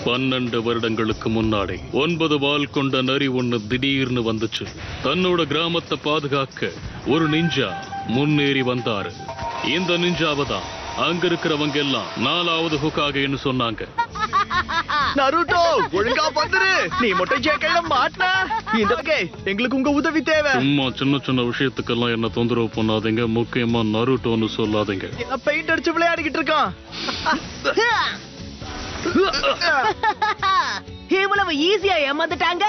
12 வருடங்களுக்கு முன்னாடி 9 வால் கொண்ட நரி ஒண்ணு திடீர்னு வந்துச்சு. தன்னோட கிராமத்தை பாதுகாக்க ஒரு நிஞ்சா முன்னேறி வந்தாரு. இந்த நிஞ்சாவை தான் அங்க இருக்கிறவங்க எல்லாம் 4வது ஹோகாகேன்னு சொன்னாங்க. நருட்டோ, ஒழுங்கா வந்துரு. நீ மட்டும் ஜேக்கையில மாட்டனா இந்த வகை எங்களுக்கு உங்க உதவி தேவை. சும்மா சின்ன சின்ன விஷயத்துக்கெல்லாம் என்ன தொந்தரவு பண்ணாதீங்க. முக்கியமா நருட்டோன்னு சொல்லாதீங்க. பெயிண்ட் அடிச்சு விளையாடிக்கிட்டு இருக்கான். இவ்வளவு ஈஸியா ஏமாந்துட்டாங்க.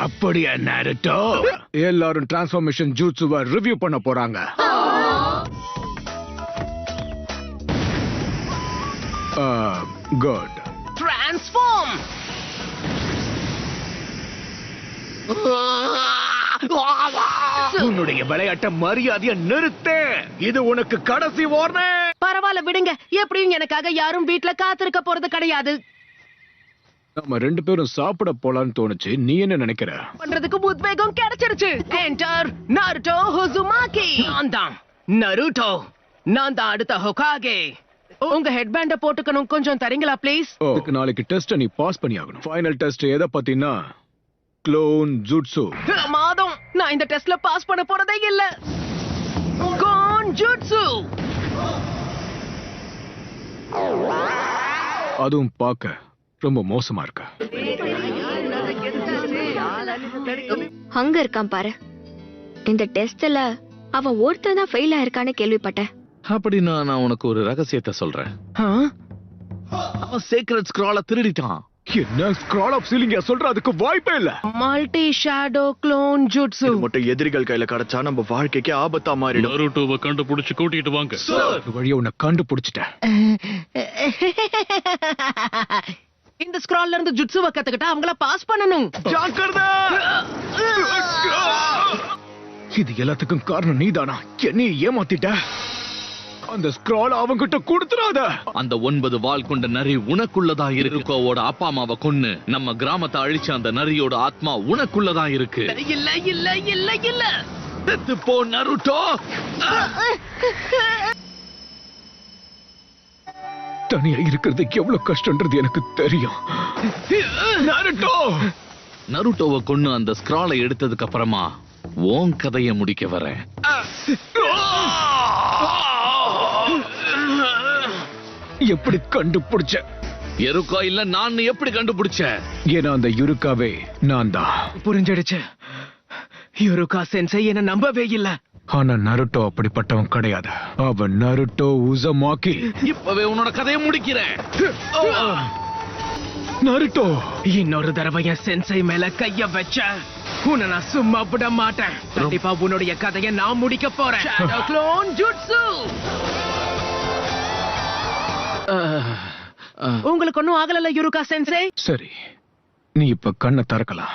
அப்படியா நருட்டோ? எல்லாரும் டிரான்ஸ்ஃபர்மேஷன் ஜூட்சுவை ரிவ்யூ பண்ண போறாங்க. குட். டிரான்ஸ்ஃபார்ம். உன்னுடைய விளையாட்ட மரியாதையை நிறுத்து. இது உனக்கு கடைசி வார்னிங். பரவாயில்ல விடுங்க. எப்படியும் எனக்காக யாரும் வீட்ல காத்திருக்க போறது கிடையாது. நம்ம 2 பேரும் சாப்பிட போலான்னு தோணுச்சு. நீ என்ன நினைக்கிற? பண்றதுக்கு உத்வேகம் கிடைச்சிருச்சு. Enter Naruto Uzumaki. நான் தான் நருட்டோ. நான் தான் அடுத்த ஹோகாகே. உங்க ஹெட்பேண்ட போட்டுக்கணும். கொஞ்சம் தரீங்களா ப்ளீஸ்? இதுக்கு நாளைக்கு டெஸ்ட் நீ பாஸ் பண்ணி ஆகணும். ஃபைனல் டெஸ்ட் எதை பத்தினா க்ளோன் ஜூட்சு. மாதம் நான் இந்த டெஸ்ட்ல பாஸ் பண்ண போறதே இல்ல. கோன் ஜூட்சு. அதுவும் பார்க்க ரொம்ப மோசமா இருக்கு. அங்க இருக்கான் பாரு. இந்த டெஸ்ட்ல அவன் ஒருத்தன் தான் ஃபெயில் ஆயிருக்கான்னு கேள்விப்பட்டேன். அப்படின்னா நான் உனக்கு ஒரு ரகசியத்தை சொல்றேன். அவன் சீக்ரெட் ஸ்க்ரால திருடிட்டான். என்ன ஸ்க்ரால் ஆஃப் சீலிங்க சொல்ற? அதுக்கு வாய்ப்பே இல்ல. Multi shadow clone jutsu. இது மட்டும் எதிரிகள் கையில கிடைச்சா நம்ம வாழ்க்கைக்கு ஆபத்தா மாறிடும். நருட்டோவை கண்டுபிடிச்சு கூட்டிட்டு வாங்க. ஒரு வழியா உன்னை கண்டுபிடிச்சிட்டேன். இந்த ஸ்க்ரால்ல இருந்து ஜுட்சுவை கத்துக்கிட்டா அவங்கள பாஸ் பண்ணணும். ஜாக்கிரதை. இது எல்லாத்துக்கும் காரணம் நீதானா? என்னை ஏமாத்திட்ட. அந்த ஸ்க்ரால் அவங்கிட்ட கொடுத்துறாத. அந்த 9 வால் கொண்ட நரி உனக்குள்ளதா இருக்கோவோட அப்பா அம்மாவை கொன்னு நம்ம கிராமத்தை அழிச்ச அந்த நரியோட ஆத்மா உனக்குள்ளதா இருக்கு. இல்ல இல்ல இல்ல இல்ல. செத்து போ நருட்டோ. தனியா இருக்கிறது எவ்வளவு கஷ்டம்ன்றது எனக்கு தெரியும். நருட்டோ. நருட்டோவை கொன்னு அந்த ஸ்க்ராலை எடுத்ததுக்கு அப்புறமா உன் கதையை முடிக்க வரேன். எப்படி கண்டுபிடிச்ச? எருக்கா இல்ல நான் எப்படி கண்டுபிடிச்ச? ஏன்னா அந்த யுருக்காவே நான் தான். புரிஞ்சிடுச்சு. யுருகா சென்சை என்ன நம்பவே இல்ல. ஆனா நருட்டோ அப்படிப்பட்டவன் கிடையாது. அவன் நருட்டோ உசுமாகி. இப்பவே உன்னோட கதையை முடிக்கிறேன். நருட்டோ, இன்னொரு தடவை என் சென்சை மேல கைய வச்ச உன்னை நான் சும்மா விட மாட்டேன். கண்டிப்பா உன்னுடைய கதையை நான் முடிக்க போறேன். Shadow clone jutsu. உங்களுக்கு ஒண்ணும் ஆகல யுருகா சென்சை? சரி, நீ இப்ப கண்ணை திறக்கலாம்.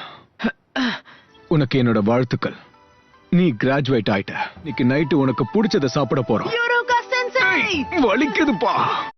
உனக்கு என்னோட வாழ்த்துக்கள். நீ கிராஜுவேட் ஆயிட்ட. இன்னைக்கு நைட்டு உனக்கு பிடிச்சதை சாப்பிட போறோம். யுருகா சென்சை வலிக்குதுப்பா.